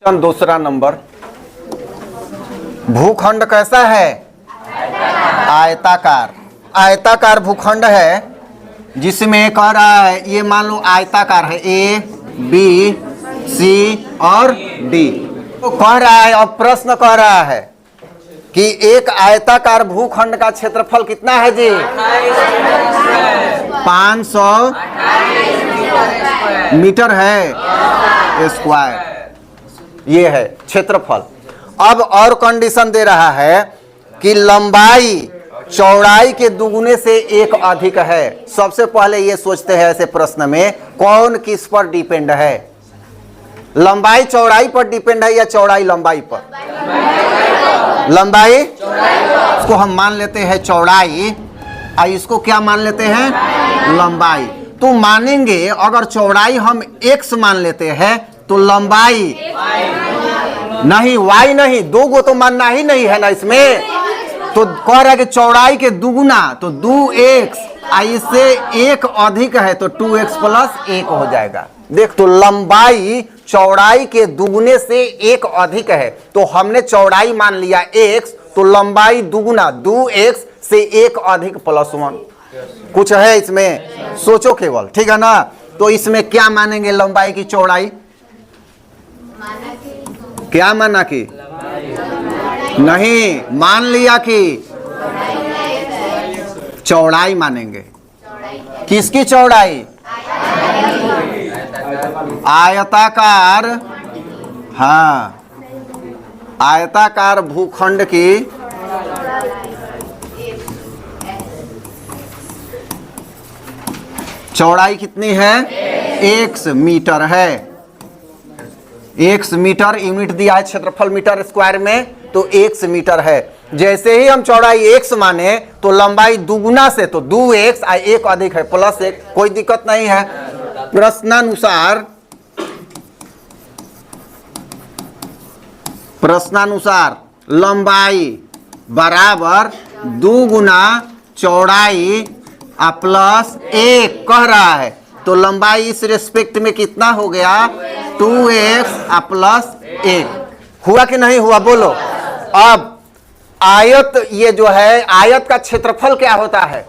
दूसरा नंबर, भूखंड कैसा है? आयताकार। आयताकार भूखंड है जिसमें कह रहा है, ये मान लो आयताकार है, ए बी सी और डी। तो कह रहा है, अब प्रश्न कह रहा है कि एक आयताकार भूखंड का क्षेत्रफल कितना है जी? 500 मीटर है स्क्वायर, ये है क्षेत्रफल। अब और कंडीशन दे रहा है कि लंबाई चौड़ाई के दुगुने से एक अधिक है। सबसे पहले ये सोचते हैं ऐसे प्रश्न में, कौन किस पर डिपेंड है? लंबाई चौड़ाई पर डिपेंड है या चौड़ाई लंबाई पर? लंबाई, इसको हम मान लेते हैं चौड़ाई, और इसको क्या मान लेते हैं? लंबाई। तो मानेंगे अगर चौड़ाई हम x मान लेते हैं तो लंबाई नहीं, y नहीं, दो गो तो मानना ही नहीं है ना इसमें। तो कह रहा है कि चौड़ाई के दुगुना, तो 2x, इससे एक अधिक है तो 2x प्लस 1 हो जाएगा। देख, तो लंबाई चौड़ाई के दुगुने से एक अधिक है, तो हमने चौड़ाई मान लिया x, तो लंबाई दुगुना 2x से एक अधिक प्लस 1। कुछ है इसमें? सोचो केवल, ठीक है ना। तो इसमें क्या मानेंगे? लंबाई की चौड़ाई क्या माना कि नहीं, मान लिया कि चौड़ाई मानेंगे। किसकी चौड़ाई? आयताकार, हाँ, आयताकार भूखंड की चौड़ाई कितनी है? x मीटर है। x मीटर यूनिट दिया है क्षेत्रफल मीटर स्क्वायर में, तो x मीटर है। जैसे ही हम चौड़ाई x माने तो लंबाई दुगुना से, तो 2x एक अधिक है प्लस 1, कोई दिक्कत नहीं है। प्रश्नानुसार लंबाई बराबर 2 गुना चौड़ाई प्लस 1 कह रहा है, तो लंबाई इस रेस्पेक्ट में कितना हो गया? 2x प्लस 1 हुआ कि नहीं हुआ? बोलो। अब आयत, ये जो है आयत का क्षेत्रफल क्या होता है?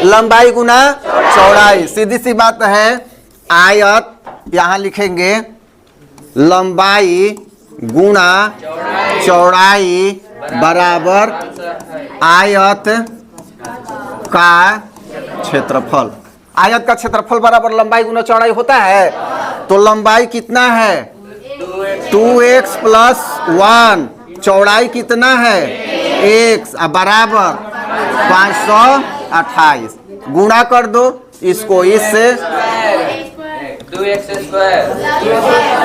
लंबाई गुना चौड़ाई। सीधी सी बात है, आयत यहां लिखेंगे लंबाई गुना चौड़ाई बराबर आयत का क्षेत्रफल। आयत का क्षेत्रफल बराबर लंबाई गुना चौड़ाई होता है। तो लंबाई कितना है? 2x प्लस 1, चौड़ाई कितना है? x बराबर 528। गुणा कर दो इसको इससे,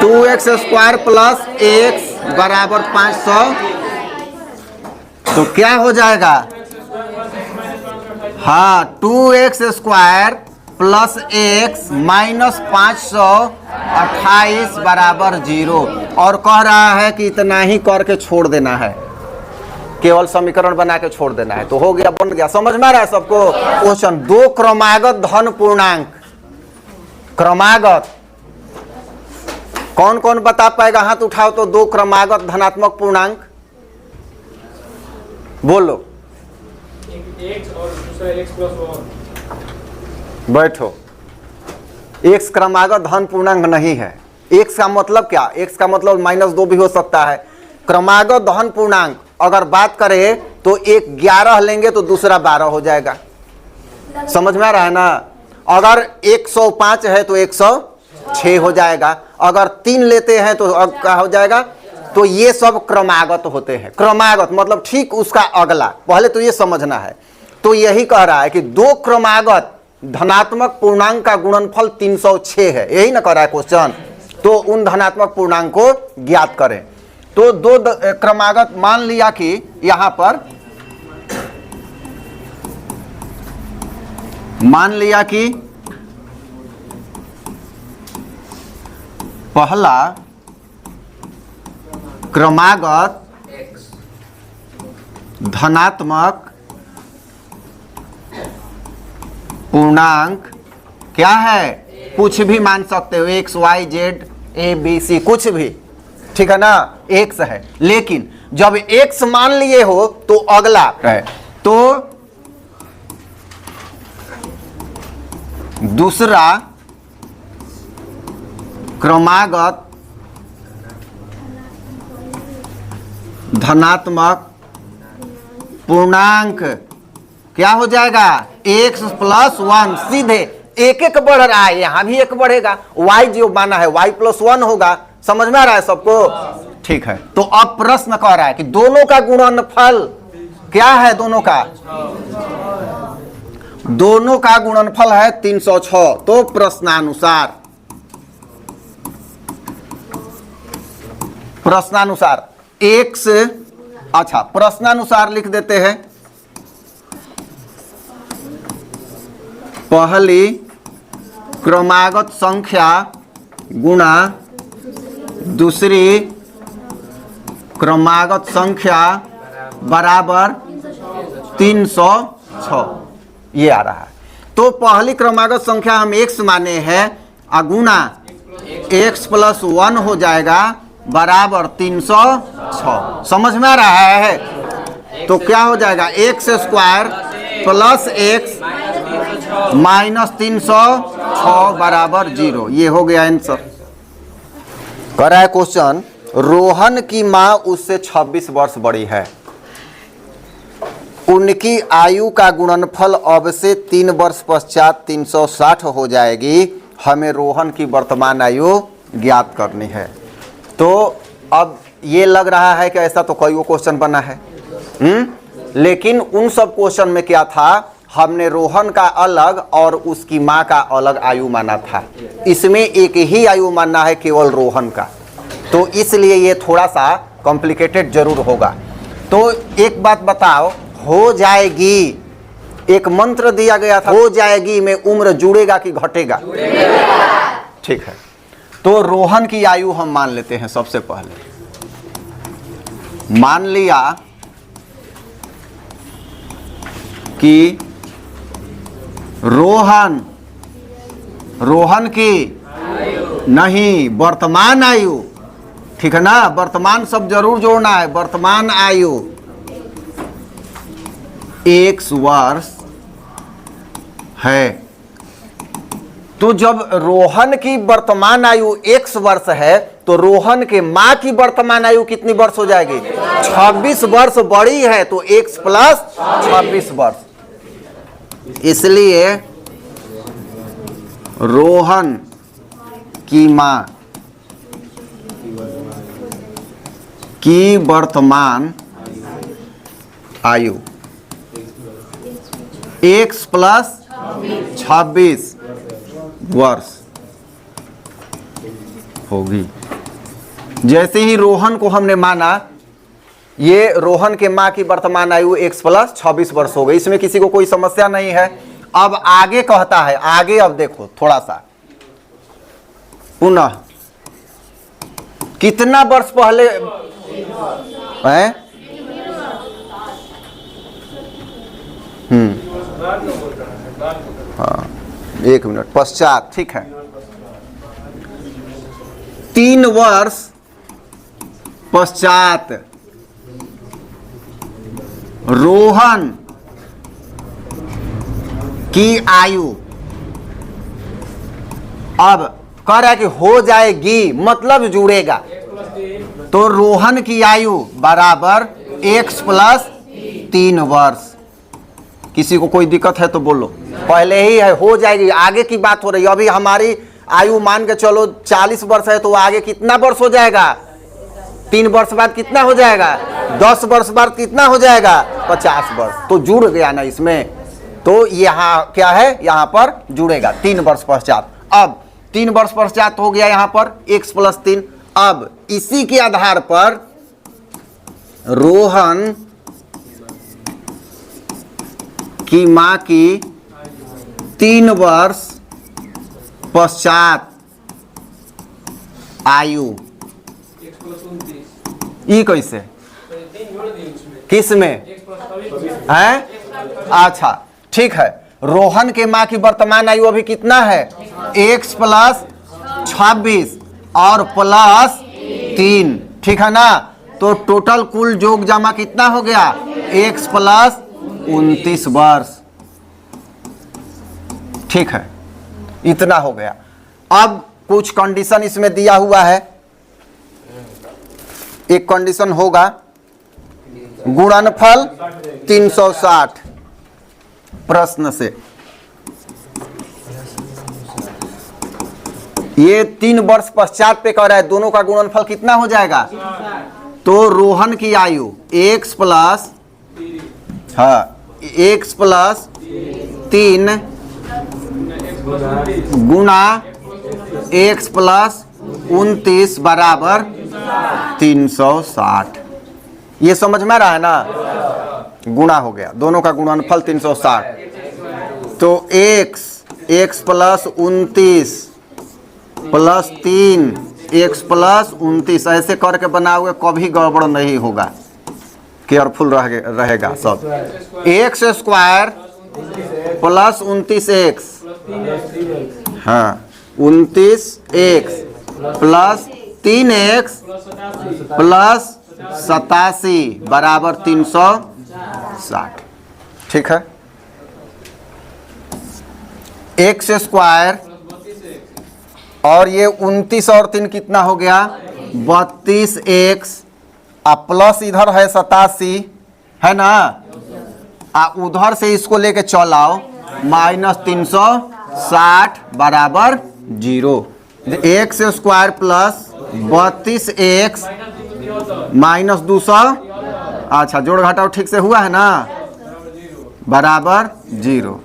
2x स्क्वायर प्लस x बराबर 500, तो क्या हो जाएगा? हाँ, 2x square plus x minus 528 बराबर 0। और कह रहा है कि इतना ही करके छोड़ देना है, केवल समीकरण बना के छोड़ देना है, तो हो गया, बन गया। समझ में आ रहा है सबको? क्वेश्चन 2 क्रमागत धन पूर्णांक। क्रमागत कौन कौन बता पाएगा? हाथ उठाओ तो। 2 क्रमागत धनात्मक पूर्णांक बोलो। x और दूसरा x प्लस 1। बैठो। x क्रमागत धन पूर्णांक नहीं है। x का मतलब क्या? x का मतलब -2 भी हो सकता है। क्रमागत धन पूर्णांक अगर बात करें तो एक 11 लेंगे तो दूसरा 12 हो जाएगा। समझ में आ रहा है ना? अगर 105 है तो 106 हो जाएगा। अगर 3 लेते हैं तो अब क्या हो जाएगा? तो ये सब क्रमागत होते हैं। क्रमागत मतलब ठीक उसका अगला, पहले तो ये समझना है। तो यही कह रहा है कि 2 क्रमागत धनात्मक पूर्णांक का गुणनफल 306 है, यही ना कह रहा है क्वेश्चन। तो उन धनात्मक पूर्णांक को ज्ञात करें। तो 2 क्रमागत मान लिया कि यहां पर मान लिया कि पहला क्रमागत धनात्मक पूर्णांक क्या है? कुछ भी मान सकते हो, x y z ABC कुछ भी, ठीक है ना, x है। लेकिन जब x मान लिए हो तो अगला है, तो दूसरा क्रमागत धनात्मक पूर्णांक क्या हो जाएगा, x + 1। सीधे एक एक बढ़ रहा है, यहां भी एक बढ़ेगा, y जो माना है y + 1 होगा। समझ में आ रहा है सबको? ठीक है। तो अब प्रश्न कह रहा है कि दोनों का गुणनफल क्या है, दोनों का गुणनफल है 306। तो प्रश्नानुसार x, अच्छा प्रश्नानुसार लिख देते हैं, पहली क्रमागत संख्या गुणा दूसरी क्रमागत संख्या बराबर 306, ये आ रहा है। तो पहली क्रमागत संख्या हम x माने हैं, गुणा x + 1 हो जाएगा बराबर 306। समझ में आ रहा है? तो क्या हो जाएगा, x² + x -306 बराबर 0। ये हो गया आंसर। कर रहा है क्वेश्चन, रोहन की मां उससे 26 वर्ष बड़ी है, उनकी आयु का गुणनफल अब से 3 वर्ष पश्चात 360 हो जाएगी। हमें रोहन की वर्तमान आयु ज्ञात करनी है। तो अब ये लग रहा है कि ऐसा तो कई क्वेश्चन बना है, लेकिन उन सब क्वेश्चन में क्या था, हमने रोहन का अलग और उसकी माँ का अलग आयु माना था। इसमें एक ही आयु मानना है, केवल रोहन का। तो इसलिए ये थोड़ा सा कॉम्प्लिकेटेड जरूर होगा। तो एक बात बताओ, हो जाएगी, एक मंत्र दिया गया था, हो जाएगी में उम्र जुड़ेगा कि घटेगा? ठीक है। तो रोहन की आयु हम मान लेते हैं। सबसे पहले मान लिया कि रोहन की नहीं, वर्तमान आयु, ठीक है ना, वर्तमान सब जरूर जोड़ना है। वर्तमान आयु x वर्ष है। तो जब रोहन की वर्तमान आयु x वर्ष है, तो रोहन के मां की वर्तमान आयु कितनी वर्ष हो जाएगी? 26 वर्ष बड़ी है, तो x + 26 वर्ष। इसलिए रोहन की मां की वर्तमान आयु x + 26 वर्ष होगी। जैसे ही रोहन को हमने माना, ये रोहन के मां की वर्तमान आयु x + 26 वर्ष हो गई। इसमें किसी को कोई समस्या नहीं है। अब आगे कहता है, आगे अब देखो थोड़ा सा, पुनः कितना वर्ष पहले है? हाँ, 1 मिनट पश्चात, ठीक है। 3 वर्ष पश्चात रोहन की आयु, अब कह रहा है कि हो जाएगी मतलब जुड़ेगा, तो रोहन की आयु बराबर x + 3 वर्ष। किसी को कोई दिक्कत है तो बोलो। पहले ही है, हो जाएगी, आगे की बात हो रही है। अभी हमारी आयु मान के चलो 40 वर्ष है, तो आगे कितना वर्ष हो जाएगा? 3 वर्ष बाद कितना हो जाएगा? 10 वर्ष बाद कितना हो जाएगा? 50 वर्ष। तो जुड़ गया ना इसमें। तो यहाँ क्या है, यहाँ पर जुड़ेगा 3 वर्ष पश्चात। अब 3 वर्ष पश्चात हो गया यहाँ पर x + 3। अब इसी के आधार पर रोहन की मां की 3 वर्ष पश्चात आयु, ये कैसे, किस में है? अच्छा ठीक है। रोहन के मां की वर्तमान आयु अभी कितना है? x + 26। और प्लस 3, ठीक है ना। तो टोटल कुल योग जमा कितना हो गया, x प्लस 29 वर्ष, ठीक है, इतना हो गया। अब कुछ कंडीशन इसमें दिया हुआ है, एक कंडीशन होगा गुणनफल 360 प्रश्न से। ये 3 वर्ष पश्चात पे कह रहा है, दोनों का गुणनफल कितना हो जाएगा। तो रोहन की आयु x प्लस, हाँ, x प्लस 3 गुना x प्लस 29 बराबर 360। ये समझ में आ रहा है ना, गुणा हो गया, दोनों का गुणनफल 360। तो x plus 29 plus 3 x plus 29 ऐसे करके बनाओगे कभी गड़बड़ नहीं होगा, केयरफुल रहेगा सब। x स्क्वायर प्लस 29x, हाँ 29x प्लस 3x प्लस 87 बराबर 360, ठीक है। x स्क्वायर और ये 29 और 3 कितना हो गया 32x, प्लस इधर है 87 है ना, उधर से इसको लेके चलाओ माइनस 360 बराबर 0। x square plus 32x minus 200, अच्छा जोड़ घटाओ ठीक से हुआ है ना, बराबर 0।